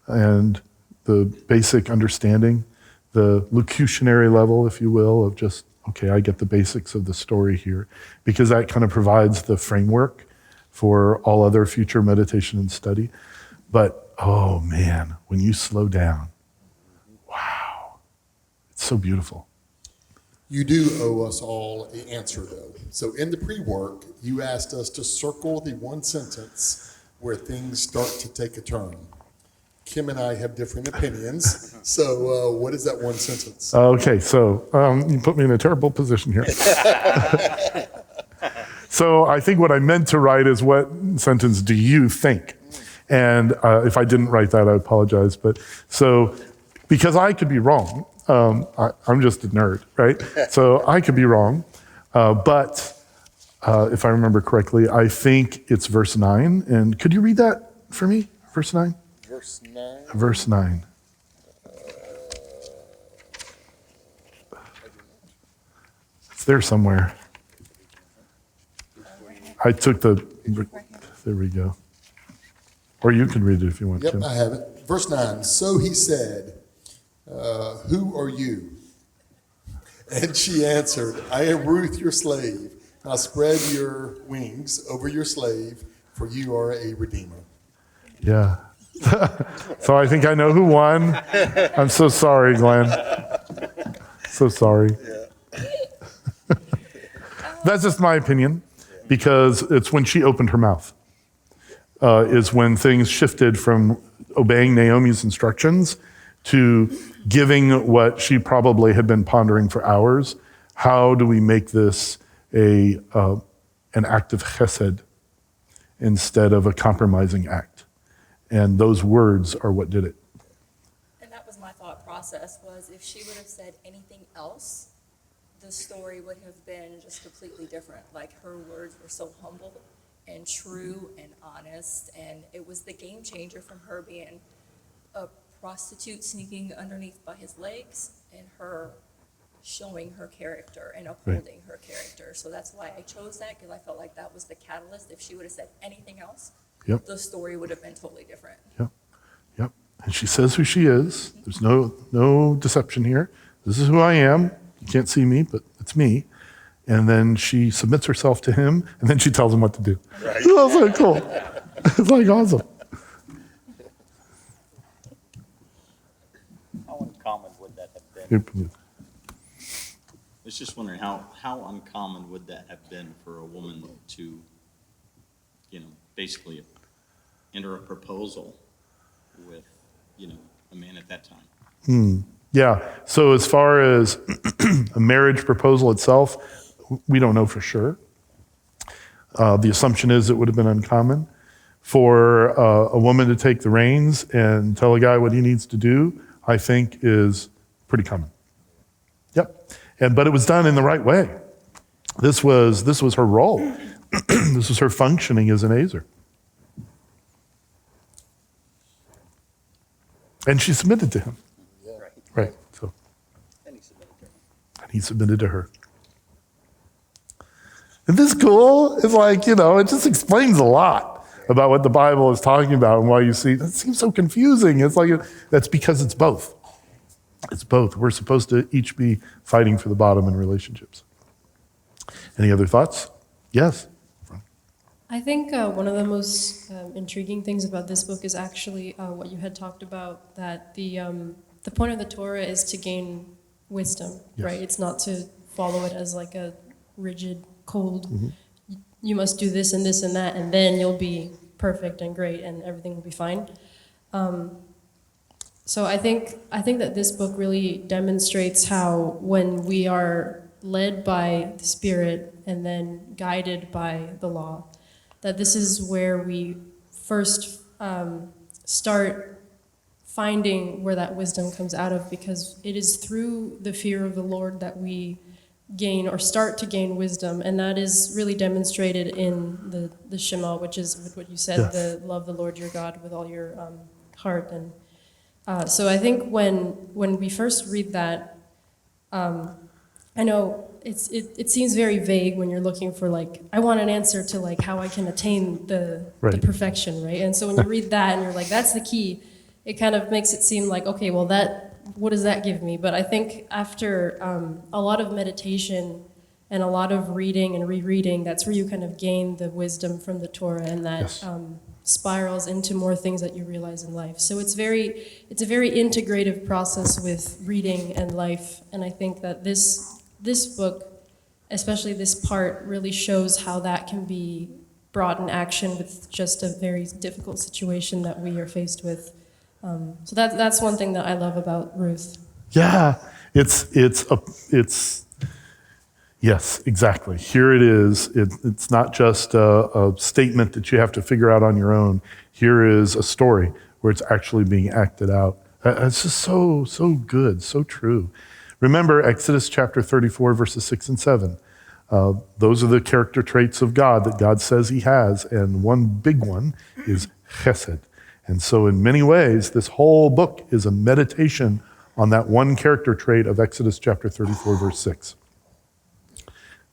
and the basic understanding, the locutionary level, if you will, of just, okay, I get the basics of the story here, because that kind of provides the framework for all other future meditation and study. But, oh man, when you slow down, wow, it's so beautiful. You do owe us all an answer, though. So in the pre-work, you asked us to circle the one sentence where things start to take a turn. Kim and I have different opinions. So what is that one sentence? Okay, so you put me in a terrible position here. So I think what I meant to write is, what sentence do you think? And if I didn't write that, I apologize. But so, because I could be wrong, I'm just a nerd, right? So I could be wrong, but if I remember correctly, I think it's verse 9. And could you read that for me, verse 9? Verse 9. Verse 9. It's there somewhere. I took there we go. Or you can read it if you want Yep, to. I have it. Verse 9. So he said, who are you? And she answered, I am Ruth, your slave. Now spread your wings over your slave, for you are a redeemer. Yeah. So I think I know who won. I'm so sorry, Glenn. So sorry. That's just my opinion, because it's when she opened her mouth, is when things shifted from obeying Naomi's instructions to giving what she probably had been pondering for hours. How do we make this an act of chesed instead of a compromising act? And those words are what did it. And that was my thought process, was if she would have said anything else, the story would have been just completely different. Like, her words were so humble and true and honest, and it was the game changer from her being a prostitute sneaking underneath by his legs, and her showing her character and upholding her character. So that's why I chose that, because I felt like that was the catalyst. If she would have said anything else, the story would have been totally different. Yep. And she says who she is. There's no deception here. This is who I am. You can't see me, but it's me. And then she submits herself to him, and then she tells him what to do. Right. That's so cool. It's like awesome. How uncommon would that have been? I was just wondering how uncommon would that have been for a woman to, basically enter a proposal with, a man at that time. Yeah, so as far as a marriage proposal itself, we don't know for sure. The assumption is it would have been uncommon. For a woman to take the reins and tell a guy what he needs to do, I think is pretty common. Yep, but it was done in the right way. This was her role. This was her functioning as an Azer. And she submitted to him. Right. So. And he submitted to her. Isn't this cool? It's like, it just explains a lot about what the Bible is talking about and why you see, that seems so confusing. It's like, that's because it's both. It's both. We're supposed to each be fighting for the bottom in relationships. Any other thoughts? Yes. I think one of the most intriguing things about this book is actually what you had talked about, that the point of the Torah is to gain wisdom, Yes. right? It's not to follow it as like a rigid, cold, you must do this and this and that, and then you'll be perfect and great and everything will be fine. So I think that this book really demonstrates how when we are led by the Spirit and then guided by the law, that this is where we first start finding where that wisdom comes out of, because it is through the fear of the Lord that we gain or start to gain wisdom, and that is really demonstrated in the Shema, which is what you said, Yes. the love the Lord your God with all your heart. And so I think when we first read that, I know it seems very vague when you're looking for, like, I want an answer to, like, how I can attain the Right. perfection, right? And so when you read that and you're like, that's the key, it kind of makes it seem like, okay, well, what does that give me? But I think after a lot of meditation and a lot of reading and rereading, that's where you kind of gain the wisdom from the Torah, and that Yes. spirals into more things that you realize in life. So it's a very integrative process with reading and life, and I think that this book, especially this part, really shows how that can be brought in action with just a very difficult situation that we are faced with. So that's one thing that I love about Ruth. Yeah, yes, exactly. Here it is. It's not just a statement that you have to figure out on your own. Here is a story where it's actually being acted out. It's just so good, so true. Remember Exodus chapter 34, verses 6 and 7. Those are the character traits of God that God says he has, and one big one is chesed. And so in many ways, this whole book is a meditation on that one character trait of Exodus chapter 34, verse 6.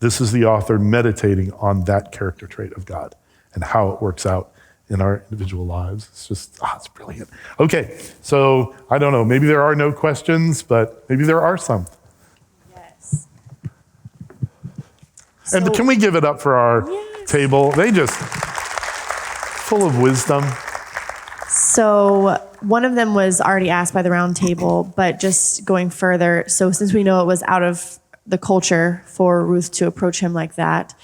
This is the author meditating on that character trait of God and how it works out in our individual lives. It's just, it's brilliant. Okay, so I don't know, maybe there are no questions, but maybe there are some. Yes. And So- can we give it up for our Yes. table? They just, full of wisdom. So one of them was already asked by the round table, but just going further, so since we know it was out of the culture for Ruth to approach him like that,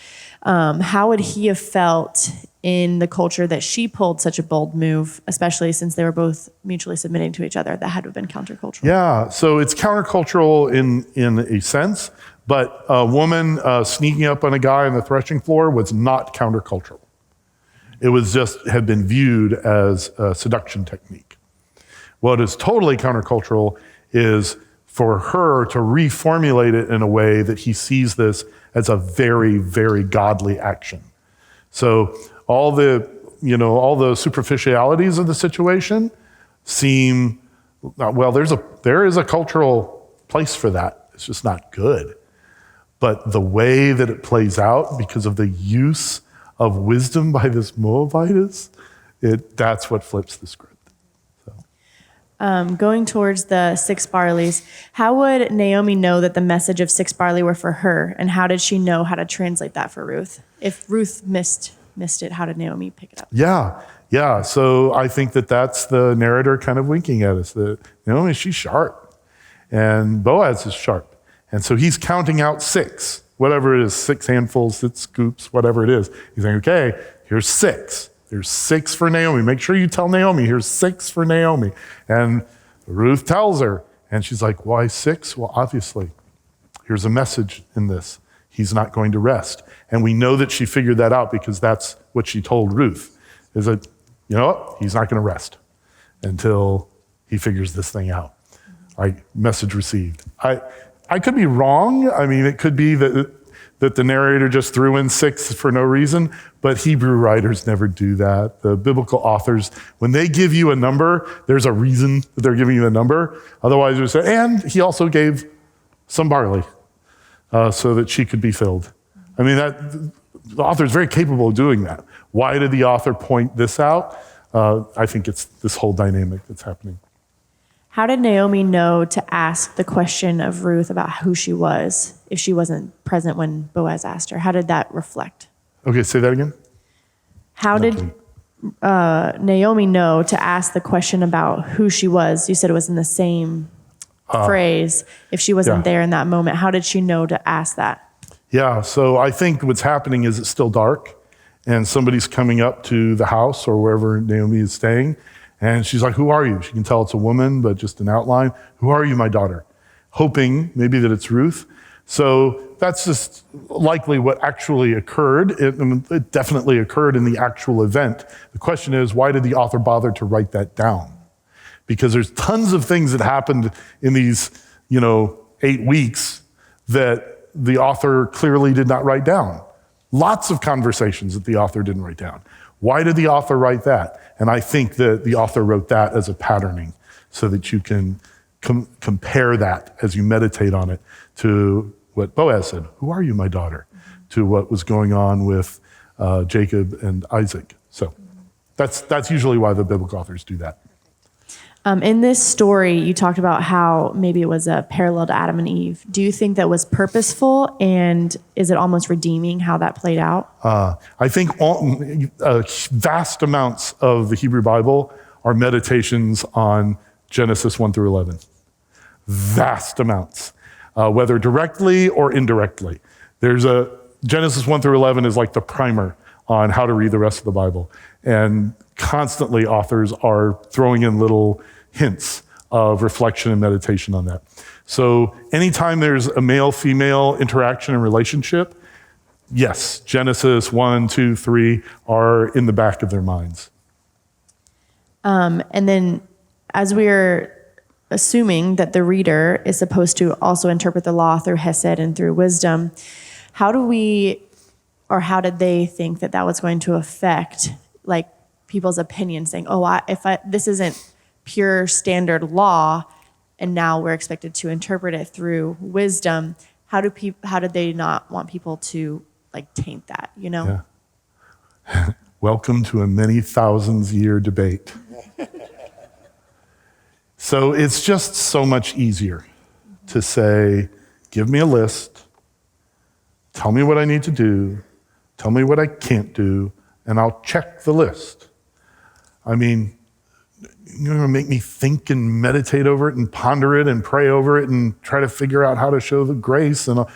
how would he have felt in the culture that she pulled such a bold move, especially since they were both mutually submitting to each other? That had to have been countercultural. Yeah, so it's countercultural in a sense, but a woman sneaking up on a guy on the threshing floor was not countercultural. It was just had been viewed as a seduction technique. What is totally countercultural is for her to reformulate it in a way that he sees this as a very, very godly action. So all the superficialities of the situation seem, well, there is a cultural place for that. It's just not good. But the way that it plays out because of the use of wisdom by this Moabitess, that's what flips the script. Going towards the 6 barleys, how would Naomi know that the message of 6 barley were for her, and how did she know how to translate that for Ruth? If Ruth missed it, how did Naomi pick it up? Yeah. So I think that's the narrator kind of winking at us. That Naomi, she's sharp, and Boaz is sharp, and so he's counting out 6, whatever it is, 6 handfuls, 6 scoops, whatever it is. He's saying, okay, here's 6. There's 6 for Naomi. Make sure you tell Naomi, here's 6 for Naomi. And Ruth tells her, and she's like, why 6? Well, obviously, here's a message in this. He's not going to rest. And we know that she figured that out because that's what she told Ruth, is that, you know what, he's not going to rest until he figures this thing out. Like, message received. I could be wrong. I mean, it could be that the narrator just threw in 6 for no reason, but Hebrew writers never do that. The biblical authors, when they give you a number, there's a reason that they're giving you a number. Otherwise, they would say, and he also gave some barley so that she could be filled. I mean, the author is very capable of doing that. Why did the author point this out? I think it's this whole dynamic that's happening. How did Naomi know to ask the question of Ruth about who she was if she wasn't present when Boaz asked her? How did that reflect? Okay, say that again. How did Naomi know to ask the question about who she was? You said it was in the same phrase. If she wasn't there in that moment, how did she know to ask that? Yeah, so I think what's happening is it's still dark, and somebody's coming up to the house or wherever Naomi is staying, and she's like, "Who are you?" She can tell it's a woman, but just an outline. "Who are you, my daughter?" Hoping maybe that it's Ruth. So that's just likely what actually occurred. It definitely occurred in the actual event. The question is, why did the author bother to write that down? Because there's tons of things that happened in these, 8 weeks that the author clearly did not write down. Lots of conversations that the author didn't write down. Why did the author write that? And I think that the author wrote that as a patterning so that you can compare that as you meditate on it to what Boaz said, "Who are you, my daughter?" to what was going on with Jacob and Isaac. So that's usually why the biblical authors do that. In this story, you talked about how maybe it was a parallel to Adam and Eve. Do you think that was purposeful, and is it almost redeeming how that played out? I think vast amounts of the Hebrew Bible are meditations on Genesis 1 through 11. Vast amounts, whether directly or indirectly. Genesis 1 through 11 is like the primer on how to read the rest of the Bible. And constantly authors are throwing in little hints of reflection and meditation on that. So anytime there's a male-female interaction and relationship, yes, Genesis 1, 2, 3 are in the back of their minds. And then as we're assuming that the reader is supposed to also interpret the law through hesed and through wisdom, how did they think that was going to affect people's opinions, saying, this isn't pure standard law, and now we're expected to interpret it through wisdom. How did they not want people to taint that? Yeah. Welcome to a many thousands year debate. So it's just so much easier to say, give me a list, tell me what I need to do, tell me what I can't do, and I'll check the list. I mean, you're going to make me think and meditate over it and ponder it and pray over it and try to figure out how to show the grace. And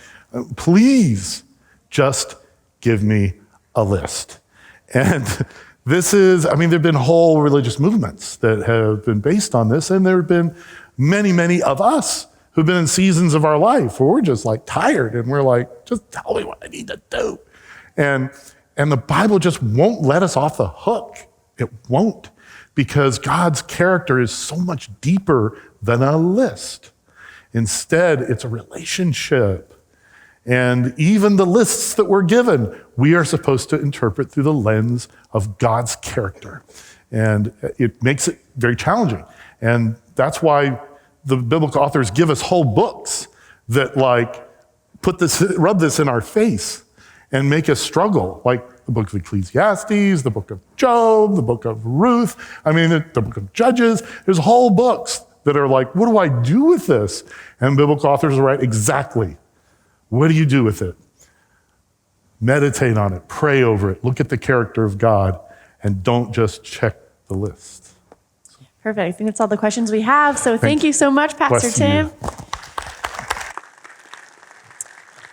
please just give me a list. And there have been whole religious movements that have been based on this. And there have been many, many of us who've been in seasons of our life where we're just tired and we're like, just tell me what I need to do. And the Bible just won't let us off the hook. It won't, because God's character is so much deeper than a list. Instead, it's a relationship. And even the lists that we're given, we are supposed to interpret through the lens of God's character. And it makes it very challenging. And that's why the biblical authors give us whole books that rub this in our face and make us struggle, like the book of Ecclesiastes, the book of Job, the book of Ruth, the book of Judges. There's whole books that are like, what do I do with this? And biblical authors write exactly, what do you do with it? Meditate on it, pray over it, look at the character of God, and don't just check the list. Perfect. I think that's all the questions we have. So thank you so much, Pastor Tim.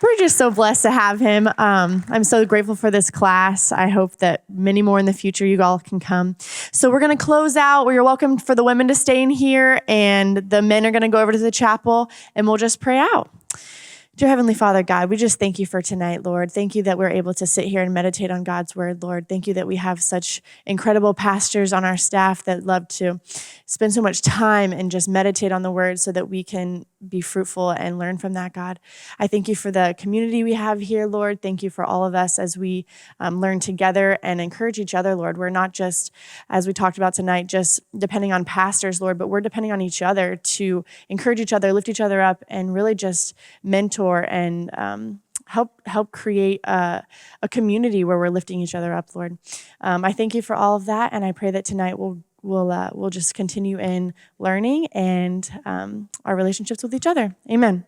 We're just so blessed to have him. I'm so grateful for this class. I hope that many more in the future you all can come. So we're going to close out. You're welcome for the women to stay in here, and the men are going to go over to the chapel, and we'll just pray out. Dear Heavenly Father, God, we just thank you for tonight, Lord. Thank you that we're able to sit here and meditate on God's word, Lord. Thank you that we have such incredible pastors on our staff that love to spend so much time and just meditate on the word so that we can be fruitful and learn from that, God. I thank you for the community we have here, Lord. Thank you for all of us as we learn together and encourage each other, Lord. We're not just, as we talked about tonight, just depending on pastors, Lord, but we're depending on each other to encourage each other, lift each other up, and really just mentor and help create a community where we're lifting each other up, Lord. I thank you for all of that, and I pray that tonight we'll we'll just continue in learning and our relationships with each other. Amen.